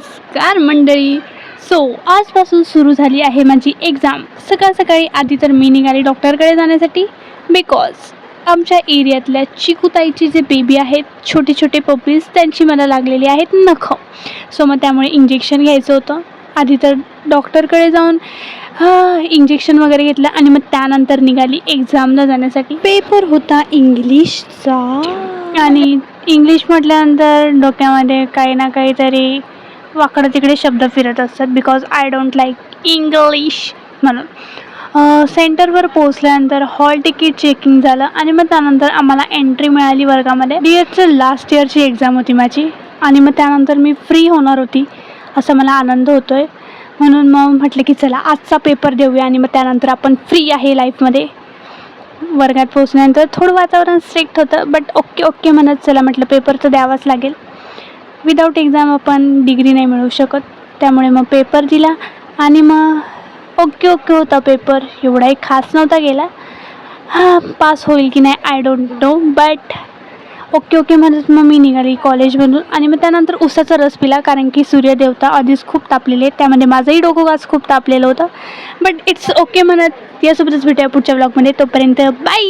नमस्कार मंडळी. आजपासून सुरू झाली आहे माझी एक्झाम. सकाळी आधी तर मी निघाली डॉक्टरकडे जाण्यासाठी, बिकॉज आमच्या एरियातल्या चिकूताईची जे बेबी आहेत, छोटे छोटे पपीज, त्यांची मला लागलेली आहेत नखं. मग त्यामुळे इंजेक्शन घ्यायचं होतं. आधी तर डॉक्टरकडे जाऊन इंजेक्शन वगैरे घेतलं आणि मग त्यानंतर निघाली एक्झामला जाण्यासाठी. पेपर होता इंग्लिशचा आणि इंग्लिश म्हटल्यानंतर डोक्यामध्ये काही ना काहीतरी वाकडं तिकडे शब्द फिरत असतात, because I don't like English म्हणून. सेंटरवर पोहोचल्यानंतर हॉल तिकीट चेकिंग झालं आणि मग त्यानंतर आम्हाला एंट्री मिळाली वर्गामध्ये. BEdचं लास्ट इयरची एक्झाम होती माझी आणि मग त्यानंतर मी फ्री होणार होती असा मला आनंद होतो आहे. म्हणून मग म्हटलं की चला आजचा पेपर देऊया आणि मग त्यानंतर आपण फ्री आहे लाईफमध्ये. वर्गात पोहोचल्यानंतर थोडं वातावरण स्ट्रिक्ट होतं, बट ओके म्हणत चला म्हटलं पेपर तर द्यावाच लागेल. विदाऊट एक्झाम आपण डिग्री नाही मिळवू शकत. त्यामुळे मग पेपर दिला आणि मग ओके होता पेपर. एवढाही खास नव्हता गेला. पास होईल की नाही I don't know, but okay म्हणत मग मी निघाली कॉलेजमधून आणि मग त्यानंतर उसाचा रस पिला, कारण की सूर्यदेवता आधीच खूप तापलेले आहेत. त्यामध्ये माझंही डोकं आज खूप तापलेलं होतं, बट इट्स ओके म्हणत यासोबतच भेटूया पुढच्या ब्लॉगमध्ये. तोपर्यंत बाय.